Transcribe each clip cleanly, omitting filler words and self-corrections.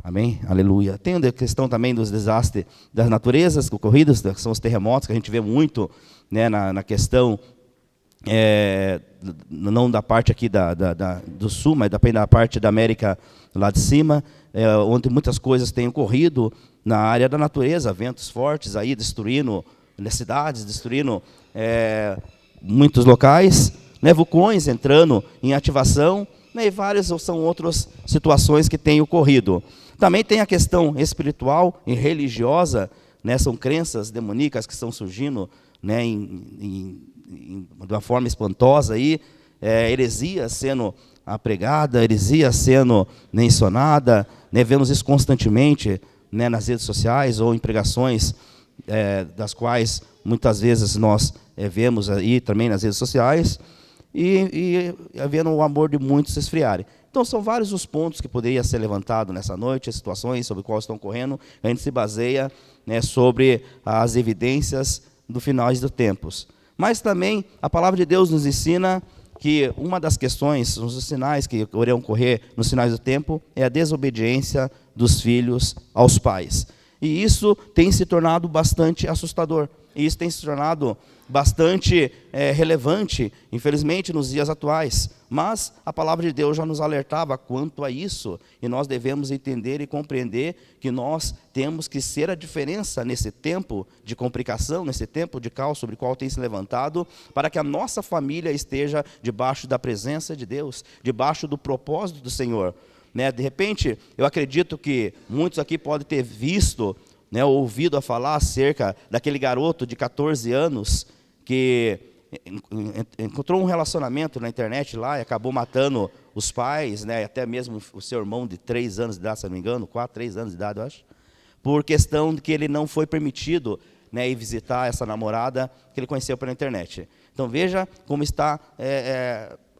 Amém? Aleluia. Tem a questão também dos desastres das naturezas ocorridos, que são os terremotos, que a gente vê muito, né, na questão, não da parte aqui do sul, mas também da parte da América lá de cima, onde muitas coisas têm ocorrido na área da natureza, ventos fortes aí destruindo cidades, destruindo muitos locais, né, vulcões entrando em ativação, né, e várias são outras situações que têm ocorrido. Também tem a questão espiritual e religiosa, né, são crenças demoníacas que estão surgindo, né, de uma forma espantosa, aí, heresia sendo pregada, heresia sendo mencionada, né, vemos isso constantemente, né, nas redes sociais ou em pregações das quais muitas vezes nós vemos aí também nas redes sociais, e havendo o amor de muitos se esfriarem. Então, são vários os pontos que poderiam ser levantados nessa noite, as situações sobre quais estão ocorrendo. A gente se baseia, né, sobre as evidências do final dos tempos. Mas também a palavra de Deus nos ensina que uma das questões, os sinais que irão ocorrer nos finais do tempo, é a desobediência dos filhos aos pais. E isso tem se tornado bastante assustador. E isso tem se tornado bastante relevante, infelizmente, nos dias atuais. Mas a palavra de Deus já nos alertava quanto a isso, e nós devemos entender e compreender que nós temos que ser a diferença nesse tempo de complicação, nesse tempo de caos sobre o qual tem se levantado, para que a nossa família esteja debaixo da presença de Deus, debaixo do propósito do Senhor. Né? De repente, eu acredito que muitos aqui podem ter visto, né, ouvido a falar acerca daquele garoto de 14 anos que encontrou um relacionamento na internet lá e acabou matando os pais, né, até mesmo o seu irmão de 3 anos de idade, se não me engano, 4, 3 anos de idade, eu acho, por questão de que ele não foi permitido, né, ir visitar essa namorada que ele conheceu pela internet. Então veja como está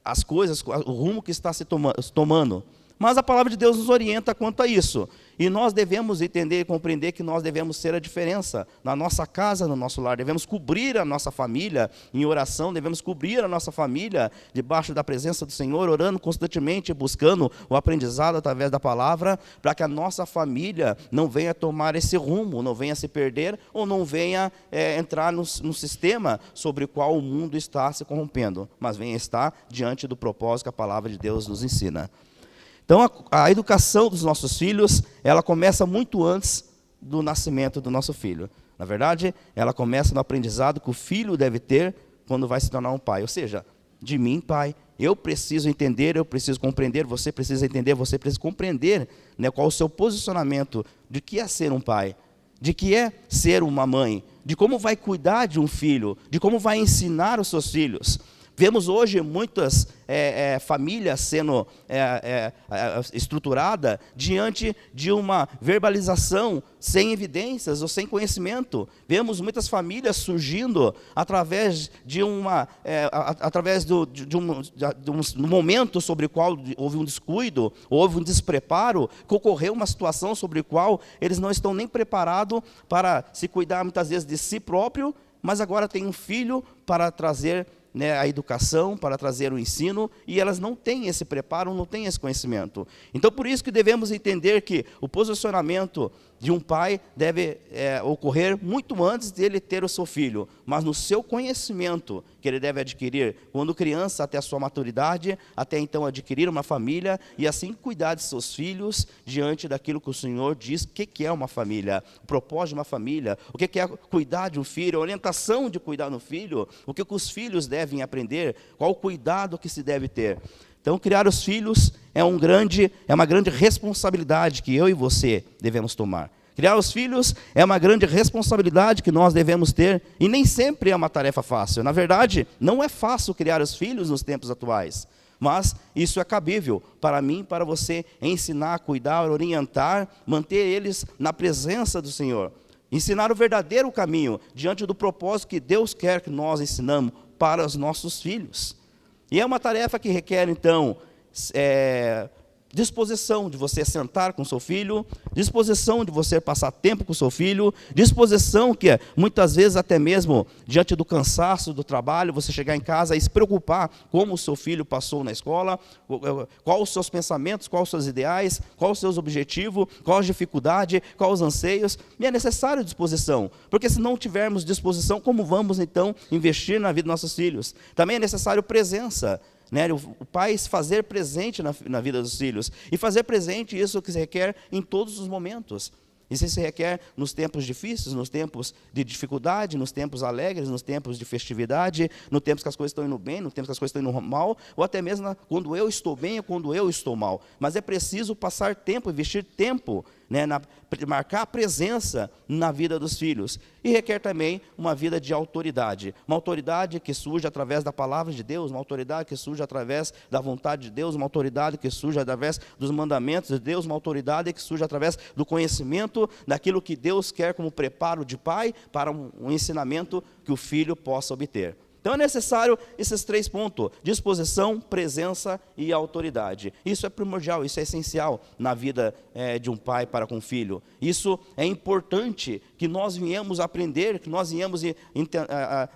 as coisas, o rumo que está se tomando. Mas a palavra de Deus nos orienta quanto a isso. E nós devemos entender e compreender que nós devemos ser a diferença na nossa casa, no nosso lar. Devemos cobrir a nossa família em oração, devemos cobrir a nossa família debaixo da presença do Senhor, orando constantemente, buscando o aprendizado através da palavra, para que a nossa família não venha tomar esse rumo, não venha se perder, ou não venha entrar no sistema sobre o qual o mundo está se corrompendo, mas venha estar diante do propósito que a palavra de Deus nos ensina. Então, a educação dos nossos filhos, ela começa muito antes do nascimento do nosso filho. Na verdade, ela começa no aprendizado que o filho deve ter quando vai se tornar um pai. Ou seja, de mim, pai, eu preciso entender, eu preciso compreender, você precisa entender, você precisa compreender, né, qual o seu posicionamento de que é ser um pai, de que é ser uma mãe, de como vai cuidar de um filho, de como vai ensinar os seus filhos. Vemos hoje muitas famílias sendo estruturadas diante de uma verbalização sem evidências ou sem conhecimento. Vemos muitas famílias surgindo através de um momento sobre o qual houve um descuido, houve um despreparo, que ocorreu uma situação sobre a qual eles não estão nem preparados para se cuidar muitas vezes de si próprio, mas agora tem um filho para trazer, né, a educação, para trazer o ensino, e elas não têm esse preparo, não têm esse conhecimento. Então, por isso que devemos entender que o posicionamento de um pai deve ocorrer muito antes dele ter o seu filho, mas no seu conhecimento que ele deve adquirir quando criança até a sua maturidade, até então adquirir uma família e assim cuidar de seus filhos diante daquilo que o Senhor diz que é uma família, o propósito de uma família, o que é cuidar de um filho, a orientação de cuidar do filho, o que os filhos devem aprender, qual o cuidado que se deve ter. Então, criar os filhos é uma grande responsabilidade que eu e você devemos tomar. Criar os filhos é uma grande responsabilidade que nós devemos ter, e nem sempre é uma tarefa fácil. Na verdade, não é fácil criar os filhos nos tempos atuais, mas isso é cabível para mim, para você, ensinar, cuidar, orientar, manter eles na presença do Senhor. Ensinar o verdadeiro caminho, diante do propósito que Deus quer que nós ensinamos para os nossos filhos. E é uma tarefa que requer, então, disposição de você sentar com seu filho, disposição de você passar tempo com seu filho, disposição que muitas vezes até mesmo diante do cansaço do trabalho, você chegar em casa e se preocupar como o seu filho passou na escola, quais os seus pensamentos, quais os seus ideais, quais os seus objetivos, qual a dificuldade, quais os anseios. E é necessário disposição, porque se não tivermos disposição, como vamos então investir na vida dos nossos filhos? Também é necessário presença. Né, o pai se fazer presente na vida dos filhos, e fazer presente isso que se requer em todos os momentos. Isso se requer nos tempos difíceis, nos tempos de dificuldade, nos tempos alegres, nos tempos de festividade, no tempo que as coisas estão indo bem, no tempo que as coisas estão indo mal, ou até mesmo quando eu estou bem ou quando eu estou mal. Mas é preciso passar tempo, investir tempo, né, marcar a presença na vida dos filhos. E requer também uma vida de autoridade. Uma autoridade que surge através da palavra de Deus, uma autoridade que surge através da vontade de Deus, uma autoridade que surge através dos mandamentos de Deus, uma autoridade que surge através do conhecimento daquilo que Deus quer como preparo de pai para um ensinamento que o filho possa obter. Então é necessário esses 3 pontos: disposição, presença e autoridade. Isso é primordial, isso é essencial na vida de um pai para com o filho. Isso é importante que nós venhamos aprender, que nós venhamos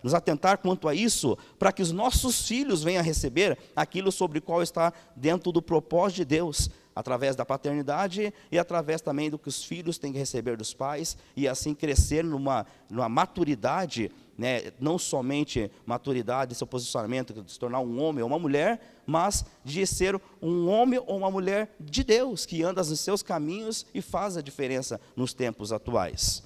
nos atentar quanto a isso, para que os nossos filhos venham a receber aquilo sobre o qual está dentro do propósito de Deus, através da paternidade e através também do que os filhos têm que receber dos pais, e assim crescer numa maturidade, né, não somente maturidade, seu posicionamento, de se tornar um homem ou uma mulher, mas de ser um homem ou uma mulher de Deus, que anda nos seus caminhos e faz a diferença nos tempos atuais.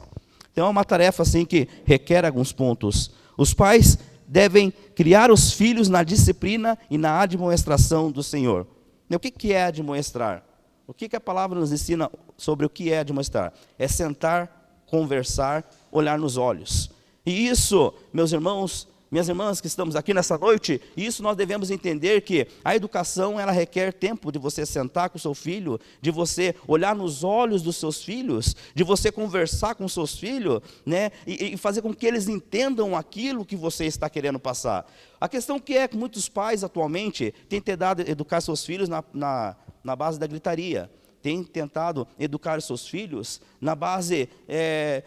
Então é uma tarefa assim que requer alguns pontos. Os pais devem criar os filhos na disciplina e na admoestação do Senhor. O que é admoestar? O que a palavra nos ensina sobre o que é admoestar? É sentar, conversar, olhar nos olhos. E isso, meus irmãos, minhas irmãs que estamos aqui nessa noite, isso nós devemos entender que a educação, ela requer tempo de você sentar com o seu filho, de você olhar nos olhos dos seus filhos, de você conversar com os seus filhos, né, e fazer com que eles entendam aquilo que você está querendo passar. A questão que é que muitos pais atualmente têm tentado educar seus filhos na base da gritaria. Tem tentado educar os seus filhos na base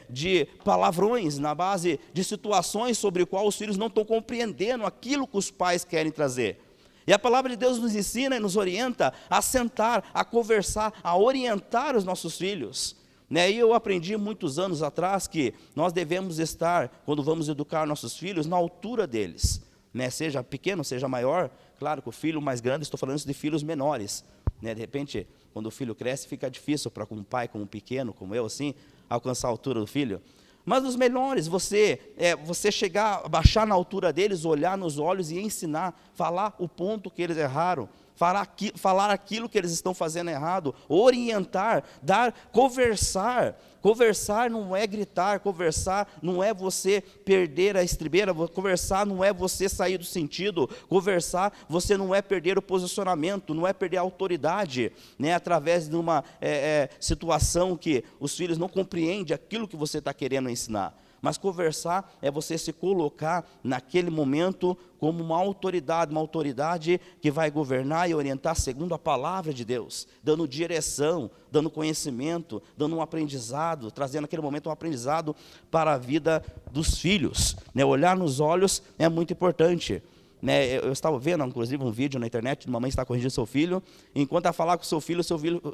de palavrões, na base de situações sobre o qual os filhos não estão compreendendo aquilo que os pais querem trazer. E a palavra de Deus nos ensina e nos orienta a sentar, a conversar, a orientar os nossos filhos. E eu aprendi muitos anos atrás que nós devemos estar, quando vamos educar nossos filhos, na altura deles. Seja pequeno, seja maior. Claro que o filho mais grande, estou falando isso de filhos menores. De repente, quando o filho cresce, fica difícil para um pai como um pequeno, como eu, assim, alcançar a altura do filho. Mas os melhores, você chegar, baixar na altura deles, olhar nos olhos e ensinar, falar o ponto que eles erraram, falar aquilo que eles estão fazendo errado, orientar, conversar. Conversar não é gritar, conversar não é você perder a estribeira, conversar não é você sair do sentido, conversar você não é perder o posicionamento, não é perder a autoridade, através de uma situação que os filhos não compreendem aquilo que você está querendo ensinar. Mas conversar é você se colocar naquele momento como uma autoridade que vai governar e orientar segundo a palavra de Deus, dando direção, dando conhecimento, dando um aprendizado, trazendo naquele momento um aprendizado para a vida dos filhos. Olhar nos olhos é muito importante. Eu estava vendo, inclusive, um vídeo na internet de uma mãe que está corrigindo seu filho, e enquanto ela falava com seu filho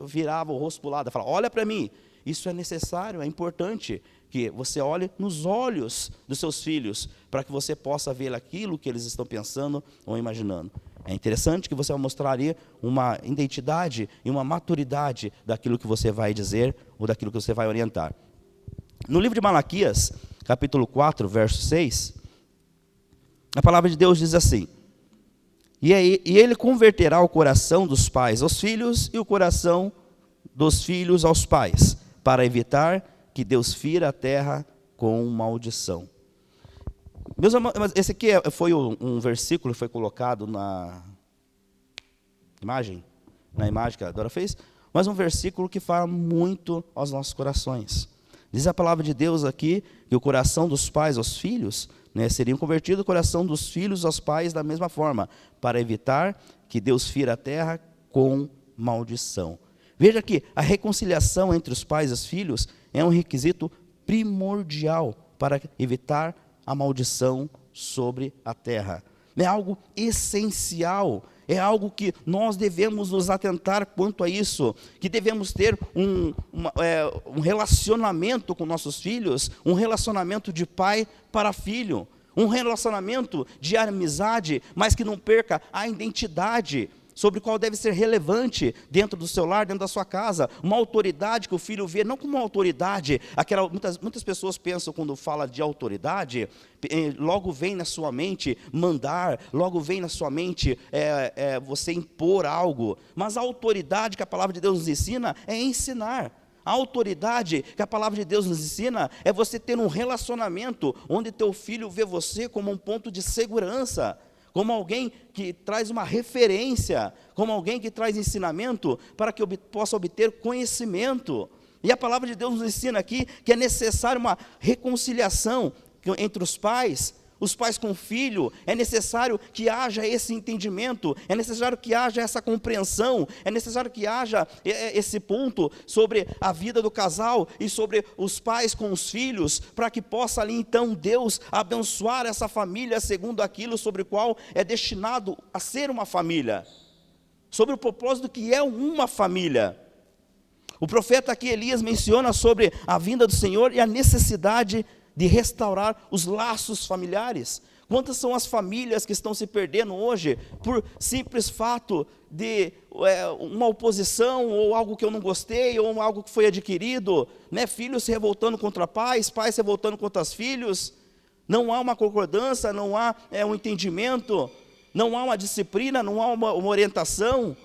virava o rosto para o lado, falava: olha para mim. Isso é necessário, é importante que você olhe nos olhos dos seus filhos, para que você possa ver aquilo que eles estão pensando ou imaginando. É interessante que você vai mostrar ali uma identidade e uma maturidade daquilo que você vai dizer ou daquilo que você vai orientar. No livro de Malaquias, capítulo 4, verso 6, a palavra de Deus diz assim: e ele converterá o coração dos pais aos filhos e o coração dos filhos aos pais, para evitar que Deus fira a terra com maldição. Meus irmãos, esse aqui foi um versículo que foi colocado na imagem que a Dora fez, mas um versículo que fala muito aos nossos corações. Diz a palavra de Deus aqui que o coração dos pais aos filhos, seria convertido o coração dos filhos aos pais da mesma forma, para evitar que Deus fira a terra com maldição. Veja que a reconciliação entre os pais e os filhos é um requisito primordial para evitar a maldição sobre a terra. É algo essencial, é algo que nós devemos nos atentar quanto a isso, que devemos ter um relacionamento com nossos filhos, um relacionamento de pai para filho, um relacionamento de amizade, mas que não perca a identidade, sobre o qual deve ser relevante dentro do seu lar, dentro da sua casa, uma autoridade que o filho vê, não como uma autoridade, muitas pessoas pensam quando fala de autoridade, logo vem na sua mente mandar, logo vem na sua mente você impor algo, mas a autoridade que a palavra de Deus nos ensina é ensinar. A autoridade que a palavra de Deus nos ensina é você ter um relacionamento onde teu filho vê você como um ponto de segurança, como alguém que traz uma referência, como alguém que traz ensinamento para que eu possa obter conhecimento. E a palavra de Deus nos ensina aqui que é necessário uma reconciliação entre os pais com o filho, é necessário que haja esse entendimento, é necessário que haja essa compreensão, é necessário que haja esse ponto sobre a vida do casal e sobre os pais com os filhos, para que possa ali então Deus abençoar essa família segundo aquilo sobre o qual é destinado a ser uma família, sobre o propósito que é uma família. O profeta aqui Elias menciona sobre a vinda do Senhor e a necessidade de restaurar os laços familiares. Quantas são as famílias que estão se perdendo hoje por simples fato de uma oposição, ou algo que eu não gostei, ou algo que foi adquirido, né? Filhos se revoltando contra pais, pais se revoltando contra os filhos, não há uma concordância, não há um entendimento, não há uma disciplina, não há uma orientação,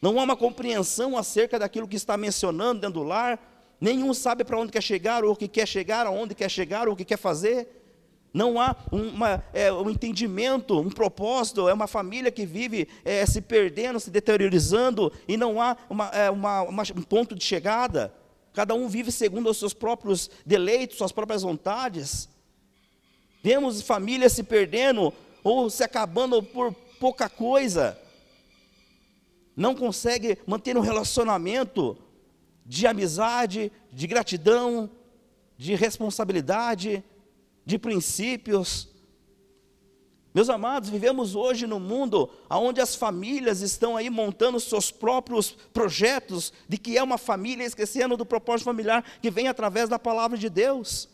não há uma compreensão acerca daquilo que está mencionando dentro do lar. Nenhum sabe para onde quer chegar, ou o que quer chegar, aonde quer chegar, ou o que quer fazer. Não há um entendimento, um propósito. É uma família que vive se perdendo, se deteriorando, e não há um ponto de chegada. Cada um vive segundo os seus próprios deleitos, suas próprias vontades. Vemos famílias se perdendo, ou se acabando por pouca coisa. Não consegue manter um relacionamento de amizade, de gratidão, de responsabilidade, de princípios. Meus amados, vivemos hoje num mundo onde as famílias estão aí montando seus próprios projetos de que é uma família, esquecendo do propósito familiar que vem através da palavra de Deus.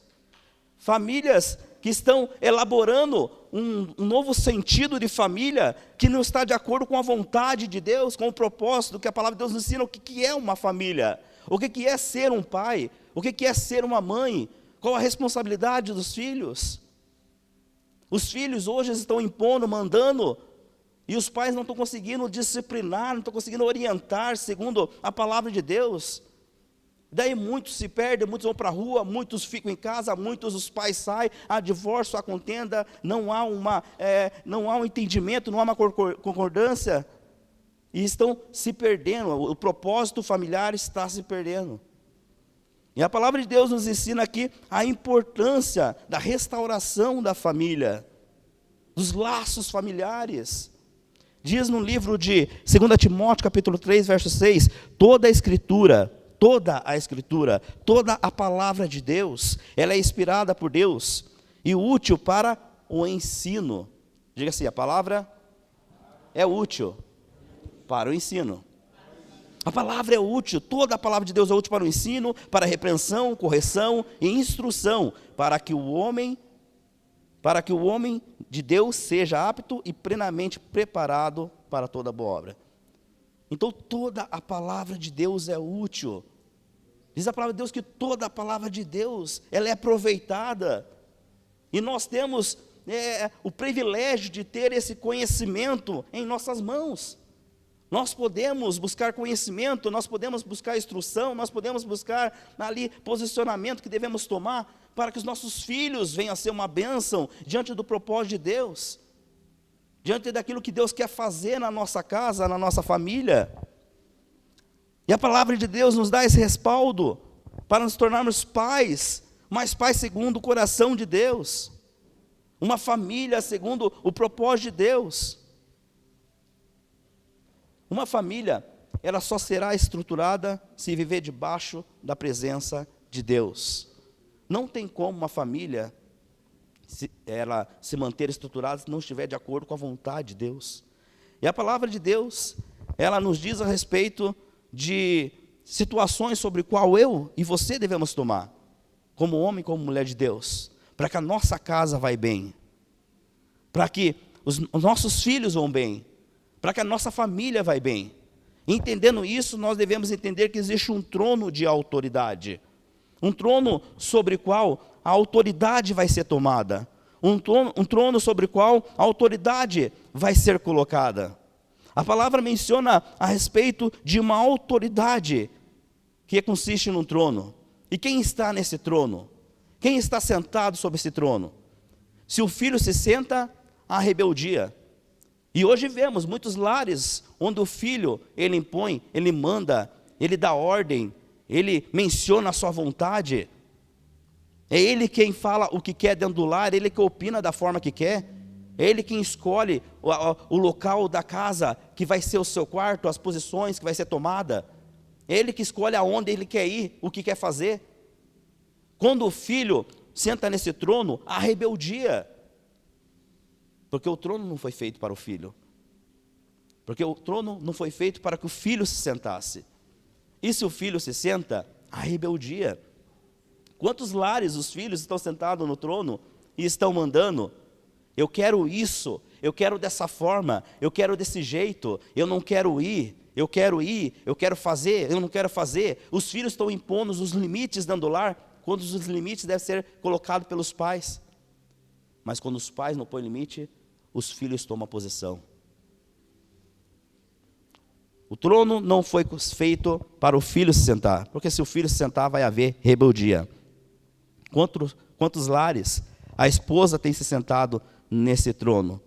Famílias que estão elaborando um novo sentido de família, que não está de acordo com a vontade de Deus, com o propósito que a palavra de Deus nos ensina, o que é uma família. O que é ser um pai? O que é ser uma mãe? Qual a responsabilidade dos filhos? Os filhos hoje estão impondo, mandando, e os pais não estão conseguindo disciplinar, não estão conseguindo orientar segundo a palavra de Deus. Daí muitos se perdem, muitos vão para a rua, muitos ficam em casa, muitos os pais saem, há divórcio, há contenda, não há um entendimento, não há uma concordância. E estão se perdendo, o propósito familiar está se perdendo. E a palavra de Deus nos ensina aqui a importância da restauração da família, dos laços familiares. Diz no livro de 2 Timóteo, capítulo 3, verso 6, toda a Escritura, toda a palavra de Deus, ela é inspirada por Deus e útil para o ensino. Diga assim, a palavra é útil para o ensino. A palavra é útil, toda a palavra de Deus é útil para o ensino, para a repreensão, correção e instrução, para que o homem de Deus seja apto e plenamente preparado para toda boa obra. Então toda a palavra de Deus é útil. Diz a palavra de Deus que toda a palavra de Deus, ela é aproveitada. E nós temos o privilégio de ter esse conhecimento em nossas mãos. Nós podemos buscar conhecimento, nós podemos buscar instrução, nós podemos buscar ali posicionamento que devemos tomar para que os nossos filhos venham a ser uma bênção diante do propósito de Deus, diante daquilo que Deus quer fazer na nossa casa, na nossa família. E a palavra de Deus nos dá esse respaldo para nos tornarmos pais, mas pais segundo o coração de Deus, uma família segundo o propósito de Deus. Uma família ela só será estruturada se viver debaixo da presença de Deus. Não tem como uma família ela se manter estruturada se não estiver de acordo com a vontade de Deus. E a palavra de Deus, ela nos diz a respeito de situações sobre qual eu e você devemos tomar, como homem, como mulher de Deus, para que a nossa casa vá bem, para que os nossos filhos vão bem, para que a nossa família vá bem. Entendendo isso, nós devemos entender que existe um trono de autoridade, um trono sobre o qual a autoridade vai ser tomada, um trono sobre o qual a autoridade vai ser colocada. A palavra menciona a respeito de uma autoridade que consiste num trono. E quem está nesse trono? Quem está sentado sobre esse trono? Se o filho se senta, há rebeldia. E hoje vemos muitos lares onde o filho, ele impõe, ele manda, ele dá ordem, ele menciona a sua vontade. É ele quem fala o que quer dentro do lar, ele que opina da forma que quer. É ele quem escolhe o local da casa que vai ser o seu quarto, as posições que vai ser tomada. É ele que escolhe aonde ele quer ir, o que quer fazer. Quando o filho senta nesse trono, há rebeldia. Porque o trono não foi feito para o filho. Porque o trono não foi feito para que o filho se sentasse. E se o filho se senta, há rebeldia. Quantos lares os filhos estão sentados no trono e estão mandando? Eu quero isso, eu quero dessa forma, eu quero desse jeito, eu não quero ir, eu quero fazer, eu não quero fazer. Os filhos estão impondo os limites dentro do lar, quando os limites devem ser colocados pelos pais. Mas quando os pais não põem limite, os filhos tomam a posição. O trono não foi feito para o filho se sentar, porque se o filho se sentar vai haver rebeldia. Quantos lares a esposa tem se sentado nesse trono?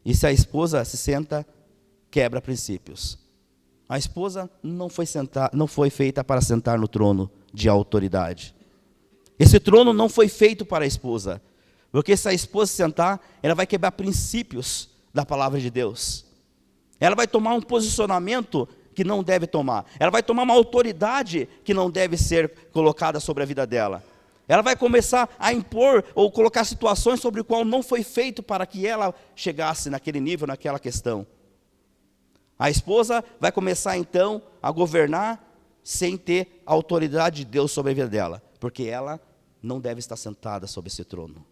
E se a esposa se senta, quebra princípios. A esposa não foi feita para sentar no trono de autoridade. Esse trono não foi feito para a esposa, porque se a esposa se sentar, ela vai quebrar princípios da palavra de Deus. Ela vai tomar um posicionamento que não deve tomar. Ela vai tomar uma autoridade que não deve ser colocada sobre a vida dela. Ela vai começar a impor ou colocar situações sobre o qual não foi feito para que ela chegasse naquele nível, naquela questão. A esposa vai começar então a governar sem ter a autoridade de Deus sobre a vida dela, porque ela não deve estar sentada sobre esse trono.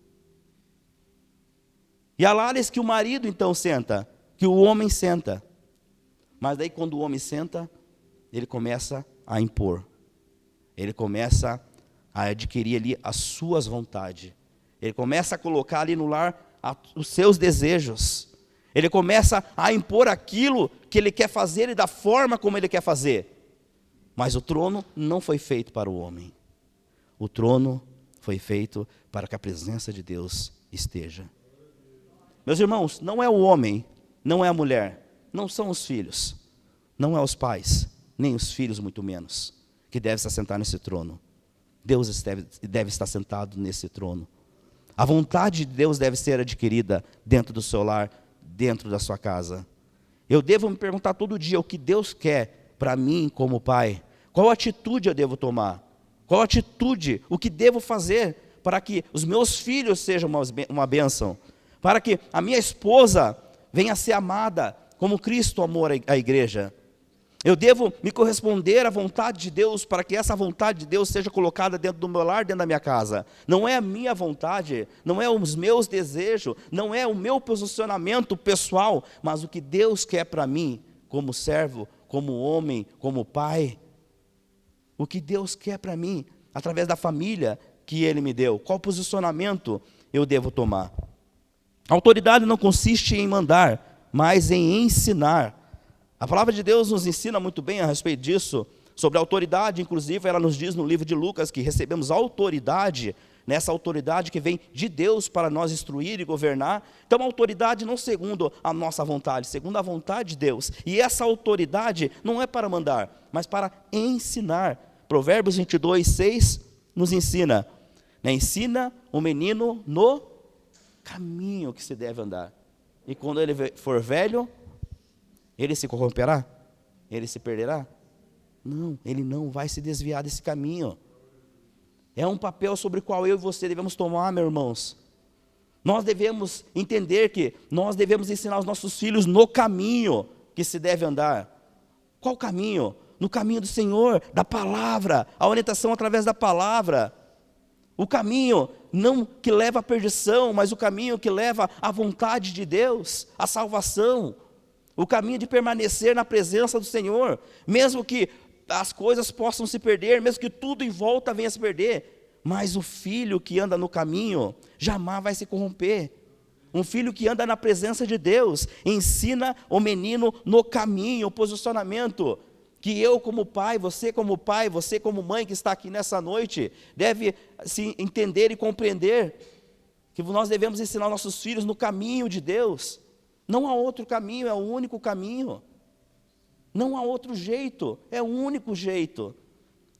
E há lares que o marido então senta, que o homem senta. Mas daí quando o homem senta, ele começa a impor. Ele começa a adquirir ali as suas vontades. Ele começa a colocar ali no lar os seus desejos. Ele começa a impor aquilo que ele quer fazer e da forma como ele quer fazer. Mas o trono não foi feito para o homem. O trono foi feito para que a presença de Deus esteja. Meus irmãos, não é o homem, não é a mulher, não são os filhos, não é os pais, nem os filhos muito menos, que devem se assentar nesse trono. Deus deve estar sentado nesse trono. A vontade de Deus deve ser adquirida dentro do seu lar, dentro da sua casa. Eu devo me perguntar todo dia o que Deus quer para mim como pai. Qual atitude eu devo tomar? Qual atitude, o que devo fazer para que os meus filhos sejam uma bênção? Para que a minha esposa venha a ser amada como Cristo amou a igreja. Eu devo me corresponder à vontade de Deus para que essa vontade de Deus seja colocada dentro do meu lar, dentro da minha casa. Não é a minha vontade, não é os meus desejos, não é o meu posicionamento pessoal, mas o que Deus quer para mim, como servo, como homem, como pai. O que Deus quer para mim, através da família que Ele me deu. Qual posicionamento eu devo tomar? A autoridade não consiste em mandar, mas em ensinar. A palavra de Deus nos ensina muito bem a respeito disso, sobre a autoridade. Inclusive ela nos diz no livro de Lucas que recebemos autoridade, nessa autoridade que vem de Deus para nós instruir e governar. Então a autoridade não segundo a nossa vontade, segundo a vontade de Deus. E essa autoridade não é para mandar, mas para ensinar. Provérbios 22:6 nos ensina, ensina o menino no caminho que se deve andar. E quando ele for velho, ele se corromperá? ele se perderá? Não, ele não vai se desviar desse caminho. É um papel sobre o qual eu e você devemos tomar, meus irmãos. Nós devemos entender que nós devemos ensinar os nossos filhos no caminho que se deve andar. Qual caminho? No caminho do Senhor, da palavra, a orientação através da palavra. O caminho não que leva à perdição, mas o caminho que leva à vontade de Deus, à salvação. O caminho de permanecer na presença do Senhor, mesmo que as coisas possam se perder, mesmo que tudo em volta venha a se perder, mas o filho que anda no caminho jamais vai se corromper. Um filho que anda na presença de Deus ensina o menino no caminho, o posicionamento que eu como pai, você como mãe que está aqui nessa noite, deve se entender e compreender que nós devemos ensinar nossos filhos no caminho de Deus. Não há outro caminho, é o único caminho. Não há outro jeito, é o único jeito.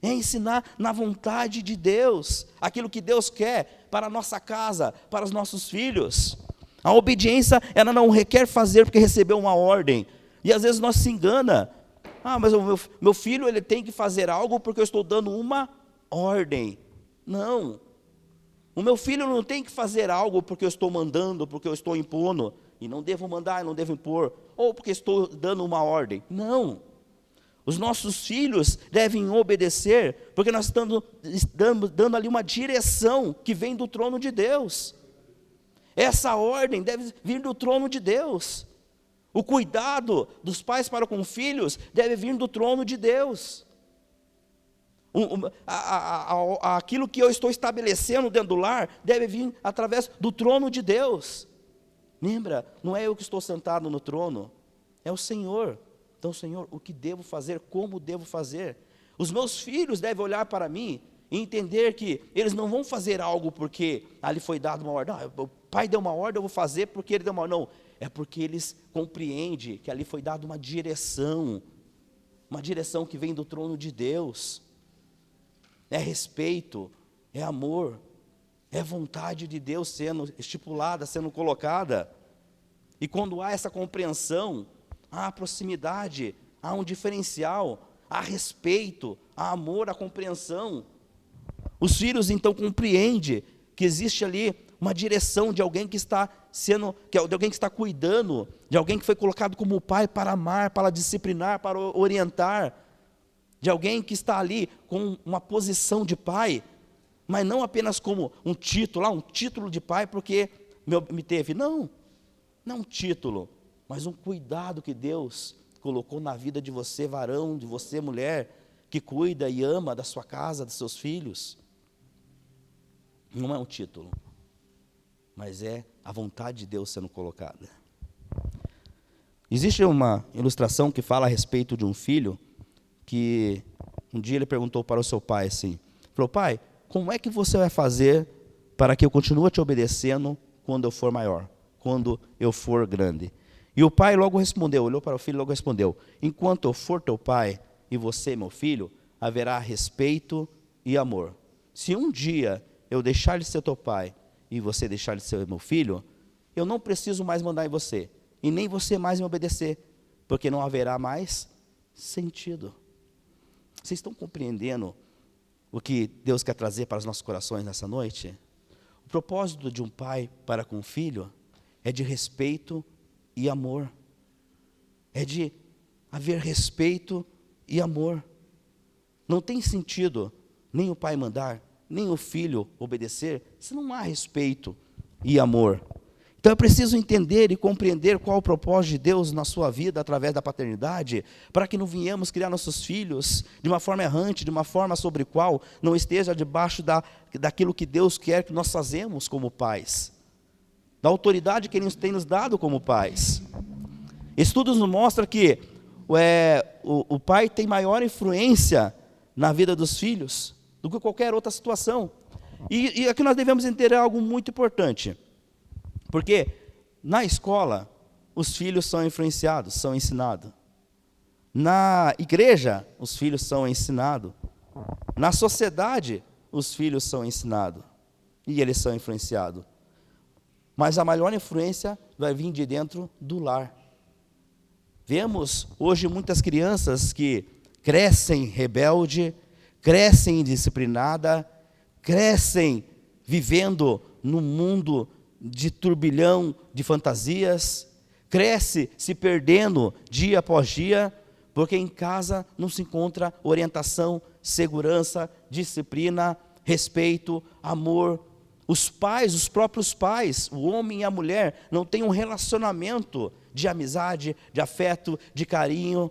É ensinar na vontade de Deus, aquilo que Deus quer para a nossa casa, para os nossos filhos. A obediência, ela não requer fazer porque recebeu uma ordem. E às vezes nós se engana. Mas o meu filho ele tem que fazer algo porque eu estou dando uma ordem. Não. O meu filho não tem que fazer algo porque eu estou mandando, porque eu estou impondo. E não devo mandar, não devo impor. Ou porque estou dando uma ordem. Não. Os nossos filhos devem obedecer, porque nós estamos dando ali uma direção que vem do trono de Deus. Essa ordem deve vir do trono de Deus. O cuidado dos pais para com filhos deve vir do trono de Deus. Aquilo que eu estou estabelecendo dentro do lar deve vir através do trono de Deus. Lembra, não é eu que estou sentado no trono, é o Senhor. Então, Senhor, o que devo fazer, como devo fazer? Os meus filhos devem olhar para mim e entender que eles não vão fazer algo porque ali foi dado uma ordem. Não, o pai deu uma ordem, eu vou fazer porque ele deu uma ordem. Não, é porque eles compreendem que ali foi dada uma direção que vem do trono de Deus. É respeito, é amor, é vontade de Deus sendo estipulada, sendo colocada. E quando há essa compreensão, há proximidade, há um diferencial, há respeito, há amor, há compreensão. Os filhos então compreendem que existe ali uma direção de alguém que está de alguém que está cuidando, de alguém que foi colocado como pai para amar, para disciplinar, para orientar, de alguém que está ali com uma posição de pai, mas não apenas como um título de pai porque me teve, não é um título, mas um cuidado que Deus colocou na vida de você, varão, de você, mulher, que cuida e ama da sua casa, dos seus filhos. Não é um título, mas é a vontade de Deus sendo colocada. Existe uma ilustração que fala a respeito de um filho, que um dia ele perguntou para o seu pai assim, falou, pai, como é que você vai fazer para que eu continue te obedecendo quando eu for maior, quando eu for grande? E o pai logo respondeu, olhou para o filho e logo respondeu, enquanto eu for teu pai e você meu filho, haverá respeito e amor. Se um dia eu deixar de ser teu pai e você deixar de ser meu filho, eu não preciso mais mandar em você, e nem você mais me obedecer, porque não haverá mais sentido. Vocês estão compreendendo o que Deus quer trazer para os nossos corações nessa noite? O propósito de um pai para com o filho é de respeito e amor. É de haver respeito e amor. Não tem sentido nem o pai mandar, nem o filho obedecer, se não há respeito e amor. Então é preciso entender e compreender qual o propósito de Deus na sua vida através da paternidade, para que não venhamos criar nossos filhos de uma forma errante, de uma forma sobre qual não esteja debaixo daquilo que Deus quer que nós fazemos como pais, da autoridade que Ele tem nos dado como pais. Estudos nos mostram que o pai tem maior influência na vida dos filhos do que qualquer outra situação. E aqui nós devemos entender algo muito importante. Porque na escola, os filhos são influenciados, são ensinados. Na igreja, os filhos são ensinados. Na sociedade, os filhos são ensinados. E eles são influenciados. Mas a maior influência vai vir de dentro do lar. Vemos hoje muitas crianças que crescem rebelde, crescem indisciplinada, crescem vivendo num mundo de turbilhão de fantasias, cresce se perdendo dia após dia, porque em casa não se encontra orientação, segurança, disciplina, respeito, amor. Os pais, os próprios pais, o homem e a mulher, não têm um relacionamento de amizade, de afeto, de carinho.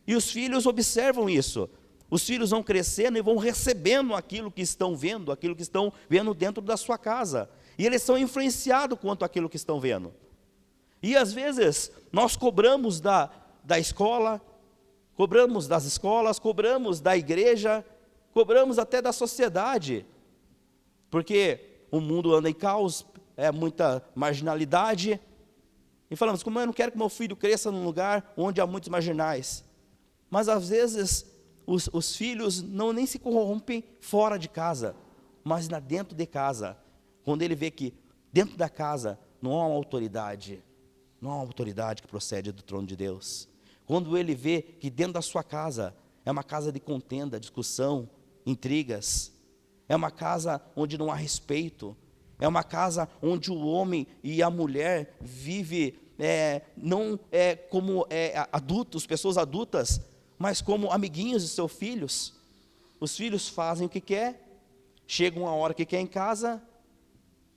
E os filhos observam isso. Os filhos vão crescendo e vão recebendo aquilo que estão vendo dentro da sua casa. E eles são influenciados quanto àquilo que estão vendo. E às vezes nós cobramos da escola, cobramos das escolas, cobramos da igreja, cobramos até da sociedade. Porque o mundo anda em caos, é muita marginalidade. E falamos, como eu não quero que meu filho cresça num lugar onde há muitos marginais. Mas às vezes os filhos nem se corrompem fora de casa, mas dentro de casa. Quando ele vê que dentro da casa não há uma autoridade, não há uma autoridade que procede do trono de Deus. Quando ele vê que dentro da sua casa é uma casa de contenda, discussão, intrigas, é uma casa onde não há respeito, é uma casa onde o homem e a mulher vivem não como adultos, pessoas adultas, mas como amiguinhos de seus filhos. Os filhos fazem o que quer, chegam a hora que quer em casa,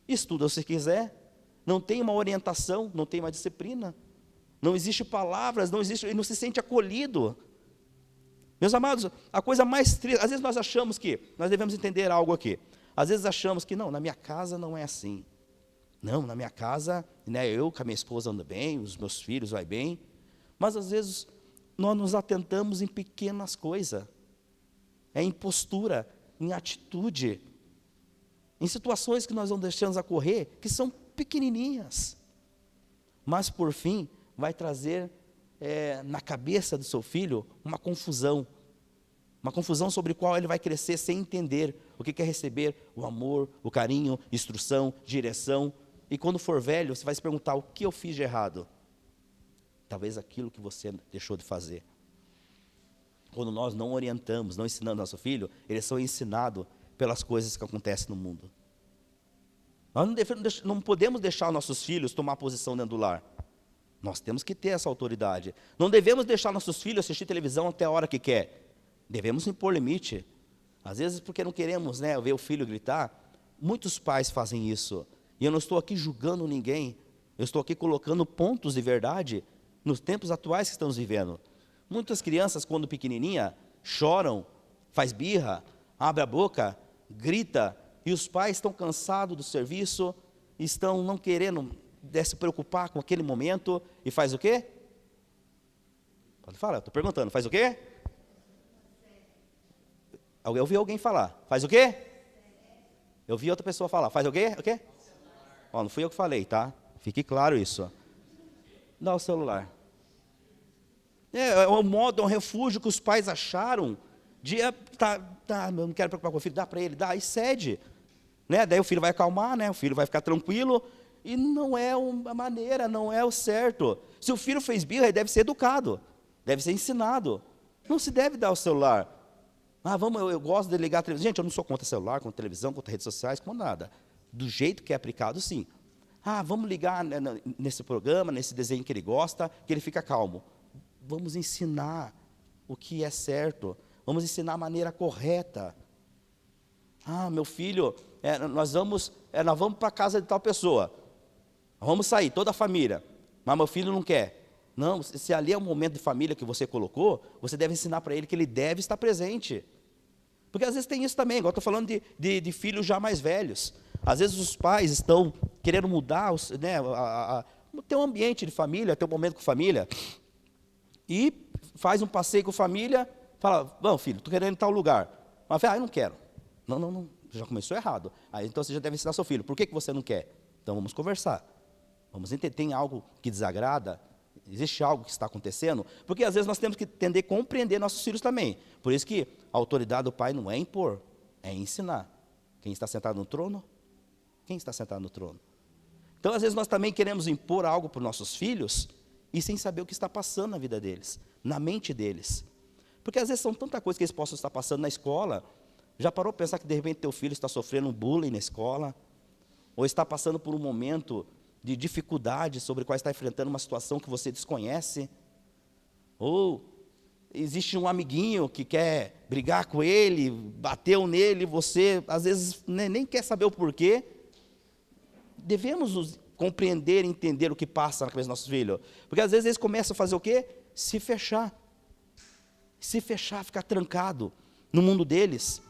estuda se quiser, não tem uma orientação, não tem uma disciplina, não existe palavras, ele não se sente acolhido. Meus amados, a coisa mais triste, às vezes nós achamos que, nós devemos entender algo aqui, às vezes achamos que não, na minha casa não é assim, não, na minha casa, né, eu com a minha esposa ando bem, os meus filhos vai bem, mas às vezes nós nos atentamos em pequenas coisas, em postura, em atitude, em situações que nós não deixamos ocorrer, que são pequenininhas, mas por fim vai trazer na cabeça do seu filho uma confusão sobre a qual ele vai crescer sem entender o que é receber o amor, o carinho, instrução, direção, e quando for velho você vai se perguntar, o que eu fiz de errado? Talvez aquilo que você deixou de fazer. Quando nós não orientamos, não ensinamos nosso filho, eles são ensinados pelas coisas que acontecem no mundo. Nós não podemos deixar nossos filhos tomar posição dentro do lar. Nós temos que ter essa autoridade. Não devemos deixar nossos filhos assistir televisão até a hora que quer. Devemos impor limite. Às vezes porque não queremos, ver o filho gritar. Muitos pais fazem isso. E eu não estou aqui julgando ninguém. Eu estou aqui colocando pontos de verdade nos tempos atuais que estamos vivendo. Muitas crianças, quando pequenininha, choram, faz birra, abre a boca, grita, e os pais estão cansados do serviço, estão não querendo se preocupar com aquele momento, e faz o quê? Pode falar, estou perguntando, faz o quê? Eu ouvi alguém falar, faz o quê? Eu vi outra pessoa falar, faz o quê? O quê? Não fui eu que falei, tá? Fique claro isso. Dá o celular. É um modo, é um refúgio que os pais acharam de, eu não quero preocupar com o filho, dá para ele, dá, e cede. Daí o filho vai acalmar, o filho vai ficar tranquilo, e não é uma maneira, não é o certo. Se o filho fez birra, ele deve ser educado, deve ser ensinado. Não se deve dar o celular. Eu gosto de ligar a televisão. Gente, eu não sou contra celular, contra televisão, contra redes sociais, contra nada. Do jeito que é aplicado, sim. Vamos ligar nesse programa, nesse desenho que ele gosta, que ele fica calmo. Vamos ensinar o que é certo. Vamos ensinar a maneira correta. Meu filho, nós vamos para a casa de tal pessoa. Vamos sair, toda a família. Mas meu filho não quer. Não, se ali é um momento de família que você colocou, você deve ensinar para ele que ele deve estar presente. Porque às vezes tem isso também, igual eu estou falando de filhos já mais velhos. Às vezes os pais estão querendo mudar, ter um ambiente de família, ter um momento com família, e faz um passeio com família, fala, vamos filho, estou querendo ir em tal lugar. Mas eu não quero. Não, já começou errado. Então você já deve ensinar seu filho, por que você não quer? Então vamos conversar. Vamos entender, tem algo que desagrada? Existe algo que está acontecendo? Porque às vezes nós temos que tender a compreender nossos filhos também. Por isso que a autoridade do pai não é impor, é ensinar. Quem está sentado no trono? Quem está sentado no trono? Então às vezes nós também queremos impor algo para os nossos filhos e sem saber o que está passando na vida deles, na mente deles. Porque às vezes são tanta coisa que eles possam estar passando na escola. Já parou para pensar que de repente teu filho está sofrendo um bullying na escola? Ou está passando por um momento de dificuldade sobre o qual está enfrentando uma situação que você desconhece? Ou existe um amiguinho que quer brigar com ele, bateu nele, você às vezes nem quer saber o porquê. Devemos compreender e entender o que passa na cabeça dos nossos filhos. Porque às vezes eles começam a fazer o quê? Se fechar. Se fechar, ficar trancado no mundo deles.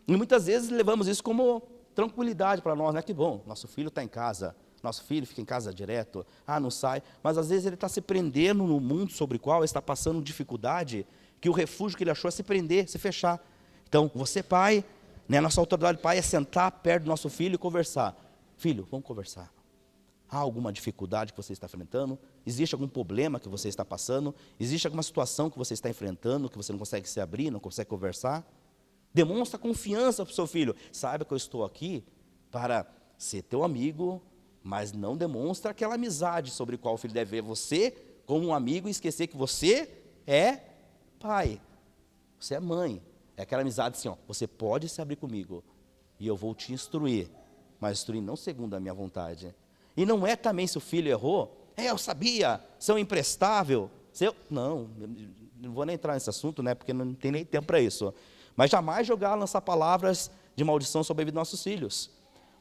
E muitas vezes levamos isso como tranquilidade para nós, né? Que bom, nosso filho está em casa, nosso filho fica em casa direto, não sai. Mas às vezes ele está se prendendo no mundo sobre o qual ele está passando dificuldade, que o refúgio que ele achou é se prender, se fechar. Então, você pai, né, nossa autoridade pai é sentar perto do nosso filho e conversar. Filho, vamos conversar. Há alguma dificuldade que você está enfrentando? Existe algum problema que você está passando? Existe alguma situação que você está enfrentando, que você não consegue se abrir, não consegue conversar? Demonstra confiança para o seu filho. Saiba que eu estou aqui para ser teu amigo, mas não demonstra aquela amizade sobre a qual o filho deve ver você como um amigo e esquecer que você é pai, você é mãe. É aquela amizade assim, você pode se abrir comigo e eu vou te instruir, mas instruir não segundo a minha vontade. E não é também se o filho errou, eu sabia, sou imprestável. Não vou nem entrar nesse assunto, né, porque não tem nem tempo para isso. Mas jamais jogar, lançar palavras de maldição sobre a vida dos nossos filhos.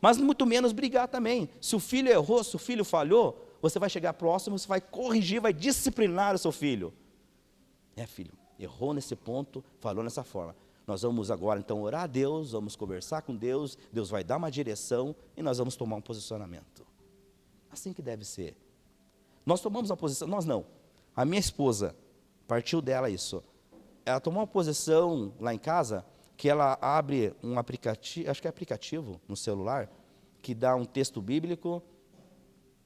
Mas muito menos brigar também. Se o filho errou, se o filho falhou, você vai chegar próximo, você vai corrigir, vai disciplinar o seu filho. Filho, errou nesse ponto, falou nessa forma. Nós vamos agora então orar a Deus, vamos conversar com Deus, Deus vai dar uma direção e nós vamos tomar um posicionamento. Assim que deve ser. Nós tomamos uma posição, nós não. A minha esposa, partiu dela isso. Ela tomou uma posição lá em casa, que ela abre um aplicativo, acho que é aplicativo no celular, que dá um texto bíblico,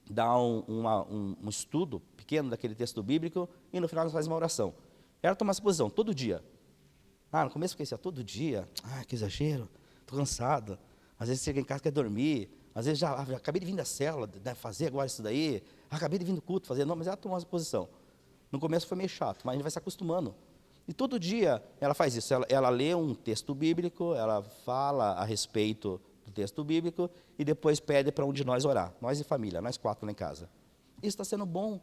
dá um estudo pequeno daquele texto bíblico, e no final ela faz uma oração. Ela toma essa posição todo dia. No começo eu fiquei assim, todo dia, que exagero, estou cansado. Às vezes chega em casa, quer dormir, às vezes já acabei de vir da célula, fazer agora isso daí, acabei de vir do culto, fazer, não, mas ela tomou essa posição. No começo foi meio chato, mas a gente vai se acostumando. E todo dia ela faz isso, ela lê um texto bíblico, ela fala a respeito do texto bíblico e depois pede para um de nós orar, nós e família, nós 4 lá em casa. Isso está sendo bom,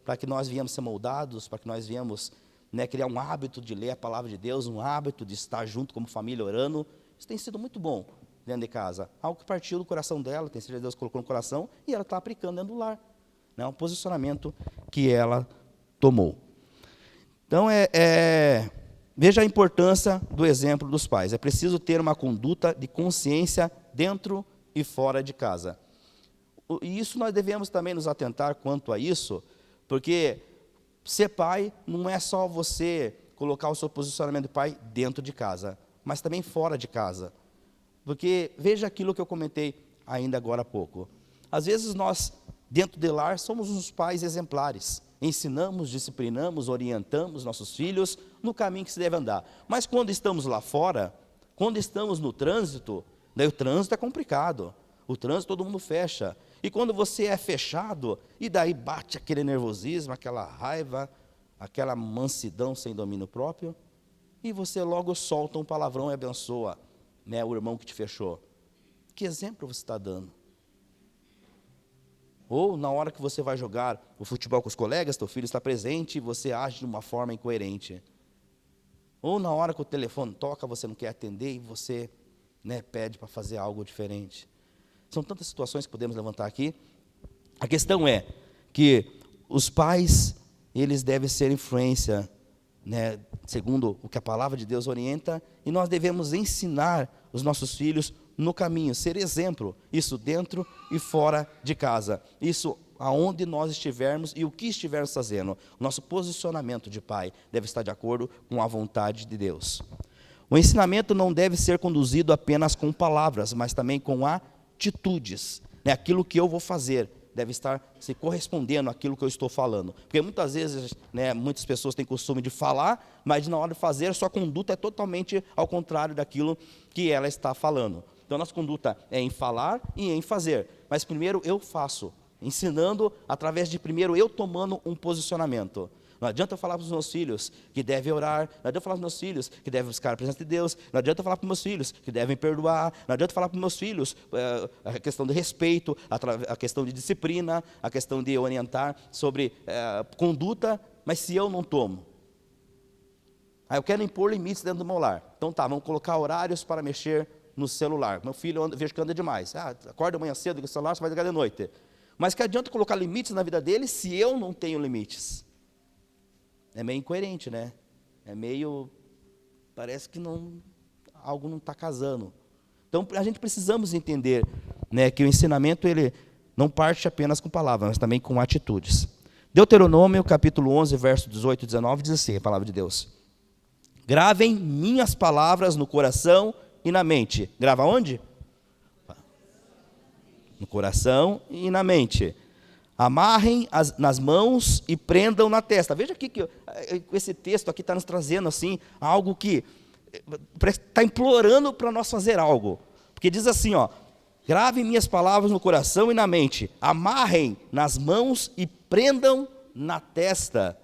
para que nós viemos ser moldados, para que nós viemos criar um hábito de ler a palavra de Deus, um hábito de estar junto como família orando. Isso tem sido muito bom dentro de casa, algo que partiu do coração dela, tem certeza que Deus colocou no coração e ela está aplicando dentro do lar, um posicionamento que ela tomou. Então, veja a importância do exemplo dos pais. É preciso ter uma conduta de consciência dentro e fora de casa. E isso nós devemos também nos atentar quanto a isso, porque ser pai não é só você colocar o seu posicionamento de pai dentro de casa, mas também fora de casa. Porque veja aquilo que eu comentei ainda agora há pouco. Às vezes nós, dentro de lar, somos uns pais exemplares. Ensinamos, disciplinamos, orientamos nossos filhos no caminho que se deve andar. Mas quando estamos lá fora, quando estamos no trânsito, daí o trânsito é complicado. O trânsito todo mundo fecha. E quando você é fechado, e daí bate aquele nervosismo, aquela raiva, aquela mansidão sem domínio próprio, e você logo solta um palavrão e abençoa, o irmão que te fechou. Que exemplo você está dando? Ou na hora que você vai jogar o futebol com os colegas, teu filho está presente e você age de uma forma incoerente. Ou na hora que o telefone toca, você não quer atender e você pede para fazer algo diferente. São tantas situações que podemos levantar aqui. A questão é que os pais, eles devem ser influência, segundo o que a palavra de Deus orienta, e nós devemos ensinar os nossos filhos no caminho, ser exemplo, isso dentro e fora de casa, isso aonde nós estivermos e o que estivermos fazendo. Nosso posicionamento de pai deve estar de acordo com a vontade de Deus. O ensinamento não deve ser conduzido apenas com palavras, mas também com atitudes. Aquilo que eu vou fazer deve estar se correspondendo àquilo que eu estou falando. Porque muitas vezes, muitas pessoas têm costume de falar, mas na hora de fazer, sua conduta é totalmente ao contrário daquilo que ela está falando. Então, nossa conduta é em falar e em fazer. Mas primeiro eu faço, Ensinando através de primeiro eu tomando um posicionamento. Não adianta eu falar para os meus filhos que devem orar, não adianta eu falar para os meus filhos que devem buscar a presença de Deus, não adianta eu falar para os meus filhos que devem perdoar, não adianta eu falar para os meus filhos a questão de respeito, a questão de disciplina, a questão de orientar sobre conduta, mas se eu não tomo. Eu quero impor limites dentro do meu lar. Então tá, vamos colocar horários para mexer no celular. Meu filho vejo que anda demais. Acorda amanhã cedo com o celular, você vai ligar de noite. Mas que adianta colocar limites na vida dele se eu não tenho limites? É meio incoerente, né? Parece que algo não está casando. Então, a gente precisamos entender, né, que o ensinamento ele não parte apenas com palavras, mas também com atitudes. Deuteronômio, capítulo 11, verso 18 e 19, diz assim, a palavra de Deus. Gravem minhas palavras no coração e na mente. Grava onde? No coração e na mente. Amarrem nas mãos e prendam na testa. Veja aqui que esse texto aqui está nos trazendo assim, algo que está implorando para nós fazer algo. Porque diz assim, gravem minhas palavras no coração e na mente. Amarrem nas mãos e prendam na testa.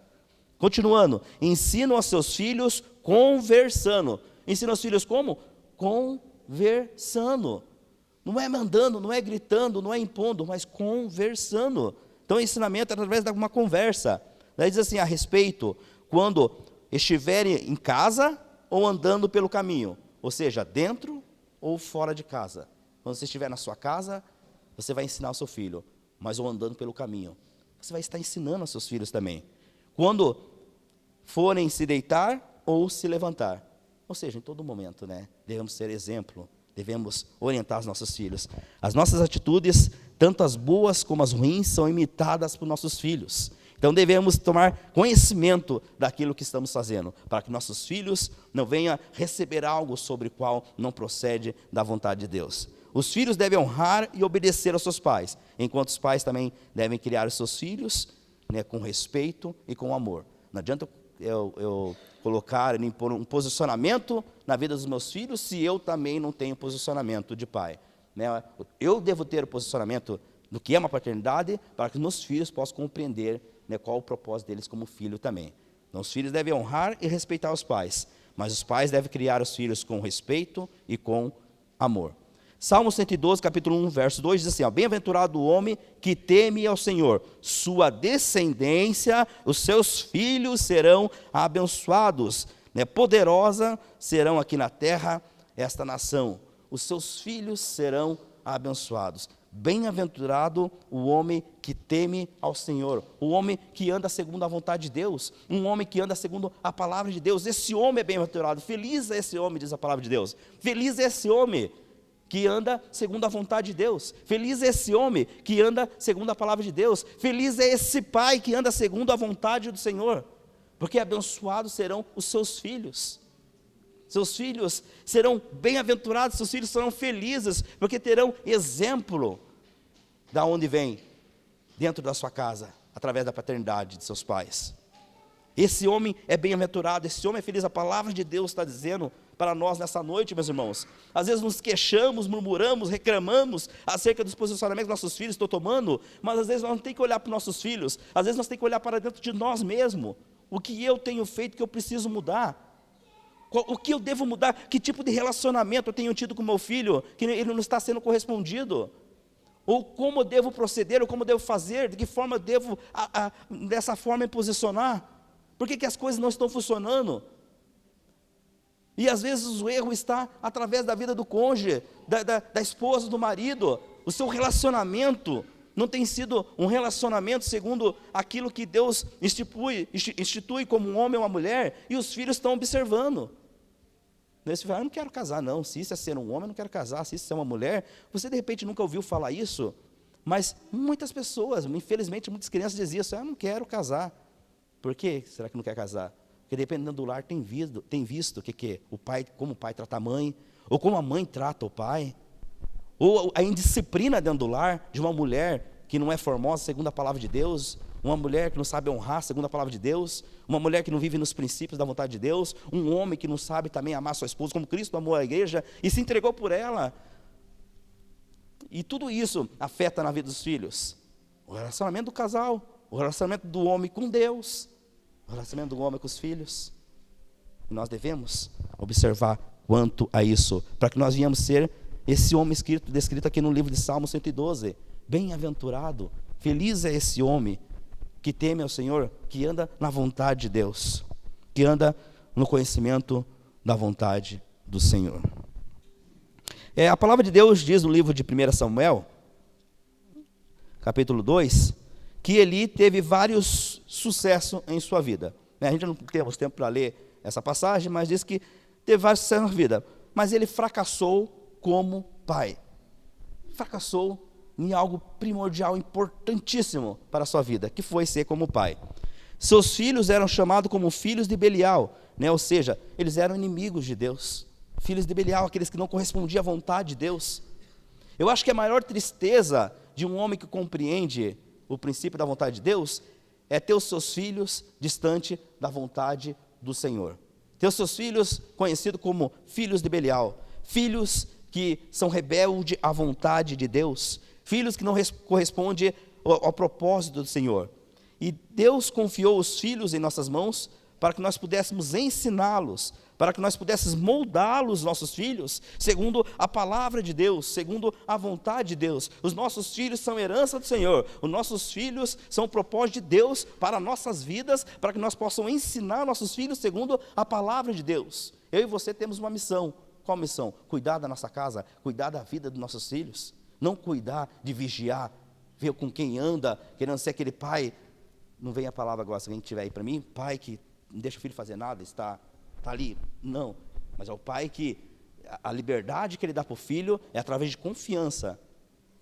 Continuando, ensinam aos seus filhos conversando. Ensina aos filhos como? Conversando. Não é mandando, não é gritando, não é impondo, mas conversando. Então, o ensinamento é através de uma conversa. Daí diz assim, a respeito, quando estiverem em casa ou andando pelo caminho. Ou seja, dentro ou fora de casa. Quando você estiver na sua casa, você vai ensinar ao seu filho. Mas ou andando pelo caminho. Você vai estar ensinando aos seus filhos também. Quando forem se deitar ou se levantar. Ou seja, em todo momento, né? Devemos ser exemplo. Devemos orientar os nossos filhos. As nossas atitudes, tanto as boas como as ruins, são imitadas por nossos filhos. Então devemos tomar conhecimento daquilo que estamos fazendo, para que nossos filhos não venham receber algo sobre o qual não procede da vontade de Deus. Os filhos devem honrar e obedecer aos seus pais, enquanto os pais também devem criar os seus filhos, né, com respeito e com amor. Não adianta eu colocar, impor um posicionamento na vida dos meus filhos, se eu também não tenho posicionamento de pai. Né? Eu devo ter o posicionamento do que é uma paternidade, para que os meus filhos possam compreender, né, qual o propósito deles como filho também. Então, os filhos devem honrar e respeitar os pais, mas os pais devem criar os filhos com respeito e com amor. Salmo 112, capítulo 1, verso 2, diz assim, bem-aventurado o homem que teme ao Senhor, sua descendência, os seus filhos serão abençoados, né? Poderosa serão aqui na terra esta nação, os seus filhos serão abençoados. Bem-aventurado o homem que teme ao Senhor, o homem que anda segundo a vontade de Deus, um homem que anda segundo a palavra de Deus. Esse homem é bem-aventurado, feliz é esse homem, diz a palavra de Deus, feliz é esse homem que anda segundo a vontade de Deus. Feliz é esse homem que anda segundo a palavra de Deus. Feliz é esse pai que anda segundo a vontade do Senhor. Porque abençoados serão os seus filhos. Seus filhos serão bem-aventurados, seus filhos serão felizes, porque terão exemplo da onde vem, dentro da sua casa, através da paternidade de seus pais. Esse homem é bem-aventurado, esse homem é feliz. A palavra de Deus está dizendo para nós nessa noite, meus irmãos. Às vezes nos queixamos, murmuramos, reclamamos acerca dos posicionamentos que nossos filhos estão tomando, mas às vezes nós não temos que olhar para os nossos filhos, às vezes nós temos que olhar para dentro de nós mesmos. O que eu tenho feito que eu preciso mudar? O que eu devo mudar? Que tipo de relacionamento eu tenho tido com meu filho, que ele não está sendo correspondido? Ou como eu devo proceder, ou como eu devo fazer, de que forma eu devo, dessa forma, me posicionar? Por que as coisas não estão funcionando? E às vezes o erro está através da vida do cônjuge, da esposa, do marido. O seu relacionamento não tem sido um relacionamento segundo aquilo que Deus institui como um homem ou uma mulher, e os filhos estão observando. Você fala, eu não quero casar não, se isso é ser um homem, eu não quero casar, se isso é uma mulher. Você de repente nunca ouviu falar isso, mas muitas pessoas, infelizmente muitas crianças diziam isso, eu não quero casar. Por que será que não quer casar? Porque dependendo do lar tem visto que o pai, como o pai trata a mãe, ou como a mãe trata o pai, ou a indisciplina dentro do lar de uma mulher que não é formosa segundo a palavra de Deus, uma mulher que não sabe honrar segundo a palavra de Deus, uma mulher que não vive nos princípios da vontade de Deus, um homem que não sabe também amar sua esposa como Cristo amou a igreja e se entregou por ela. E tudo isso afeta na vida dos filhos. O relacionamento do casal, o relacionamento do homem com Deus, o relacionamento do homem com os filhos. E nós devemos observar quanto a isso, para que nós venhamos ser esse homem descrito aqui no livro de Salmo 112. Bem-aventurado, feliz é esse homem que teme ao Senhor, que anda na vontade de Deus, que anda no conhecimento da vontade do Senhor. A palavra de Deus diz no livro de 1 Samuel, capítulo 2, que Eli teve vários sucessos em sua vida. A gente não temos tempo para ler essa passagem, mas diz que teve vários sucessos na vida. Mas ele fracassou como pai. Fracassou em algo primordial, importantíssimo para a sua vida, que foi ser como pai. Seus filhos eram chamados como filhos de Belial, ou seja, eles eram inimigos de Deus. Filhos de Belial, aqueles que não correspondiam à vontade de Deus. Eu acho que a maior tristeza de um homem que compreende o princípio da vontade de Deus é ter os seus filhos distante da vontade do Senhor. Ter os seus filhos conhecidos como filhos de Belial, filhos que são rebeldes à vontade de Deus, filhos que não correspondem ao propósito do Senhor. E Deus confiou os filhos em nossas mãos para que nós pudéssemos ensiná-los, para que nós pudéssemos moldá-los, nossos filhos, segundo a palavra de Deus, segundo a vontade de Deus. Os nossos filhos são herança do Senhor, os nossos filhos são o propósito de Deus para nossas vidas, para que nós possamos ensinar nossos filhos segundo a palavra de Deus. Eu e você temos uma missão. Qual missão? Cuidar da nossa casa, cuidar da vida dos nossos filhos. Não cuidar de vigiar, ver com quem anda, querendo ser aquele pai. Não vem a palavra agora, se alguém tiver aí para mim, pai que não deixa o filho fazer nada, está ali. Não, mas é o pai que a liberdade que ele dá para o filho é através de confiança.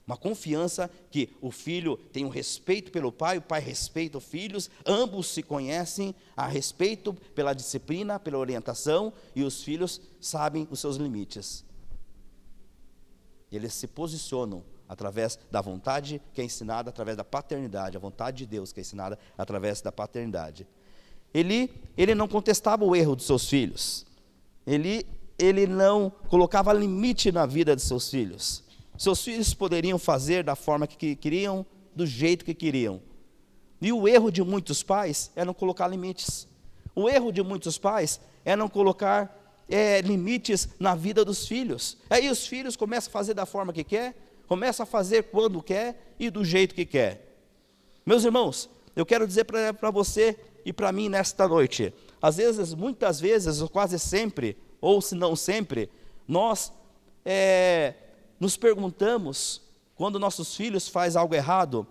Uma confiança que o filho tem um respeito pelo pai, o pai respeita os filhos, ambos se conhecem, há respeito pela disciplina, pela orientação, e os filhos sabem os seus limites. Eles se posicionam através da vontade que é ensinada através da paternidade, a vontade de Deus que é ensinada através da paternidade. Ele não contestava o erro dos seus filhos, ele não colocava limite na vida de seus filhos. Seus filhos poderiam fazer da forma que queriam, do jeito que queriam. E o erro de muitos pais é não colocar limites. O erro de muitos pais é não colocar limites na vida dos filhos. Aí os filhos começam a fazer da forma que quer, começam a fazer quando quer e do jeito que quer. Meus irmãos, eu quero dizer para você e para mim nesta noite, às vezes, muitas vezes, ou quase sempre, ou se não sempre, nós nos perguntamos, quando nossos filhos fazem algo errado,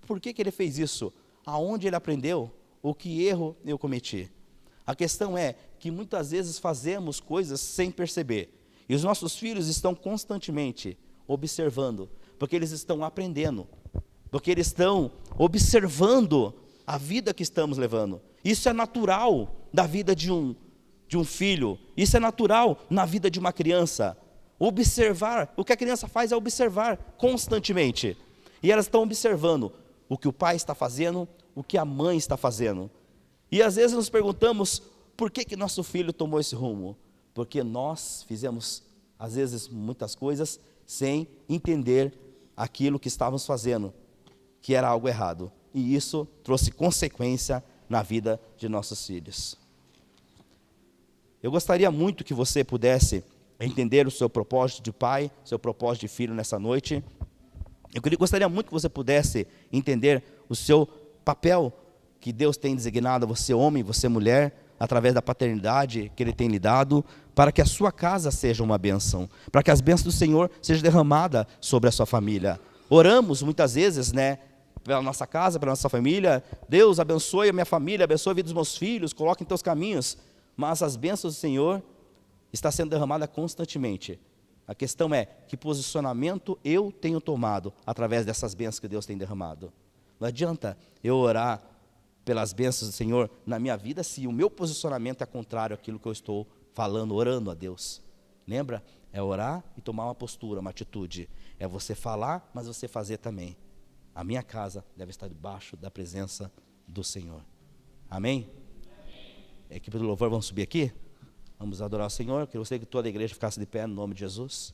por que ele fez isso? Aonde ele aprendeu? O que erro eu cometi? A questão é que muitas vezes fazemos coisas sem perceber, e os nossos filhos estão constantemente observando, porque eles estão aprendendo, porque eles estão observando a vida que estamos levando. Isso é natural da vida de um filho, isso é natural na vida de uma criança. Observar, o que a criança faz é observar constantemente, e elas estão observando o que o pai está fazendo, o que a mãe está fazendo, e às vezes nos perguntamos, por que nosso filho tomou esse rumo? Porque nós fizemos, às vezes, muitas coisas, sem entender aquilo que estávamos fazendo, que era algo errado, e isso trouxe consequência na vida de nossos filhos. Eu gostaria muito que você pudesse entender o seu propósito de pai, seu propósito de filho nessa noite. Eu gostaria muito que você pudesse entender o seu papel que Deus tem designado a você homem, você mulher, através da paternidade que Ele tem lhe dado, para que a sua casa seja uma bênção, para que as bênçãos do Senhor sejam derramadas sobre a sua família. Oramos muitas vezes, pela nossa casa, pela nossa família, Deus abençoe a minha família, abençoe a vida dos meus filhos, coloque em teus caminhos, mas as bênçãos do Senhor está sendo derramada constantemente. A questão é, que posicionamento eu tenho tomado através dessas bênçãos que Deus tem derramado? Não adianta eu orar pelas bênçãos do Senhor na minha vida se o meu posicionamento é contrário àquilo que eu estou falando, orando a Deus. Lembra? É orar e tomar uma postura, uma atitude. É você falar, mas você fazer também. A minha casa deve estar debaixo da presença do Senhor. Amém? A equipe do louvor, vamos subir aqui? Vamos adorar o Senhor. Eu gostaria que toda a igreja ficasse de pé no nome de Jesus.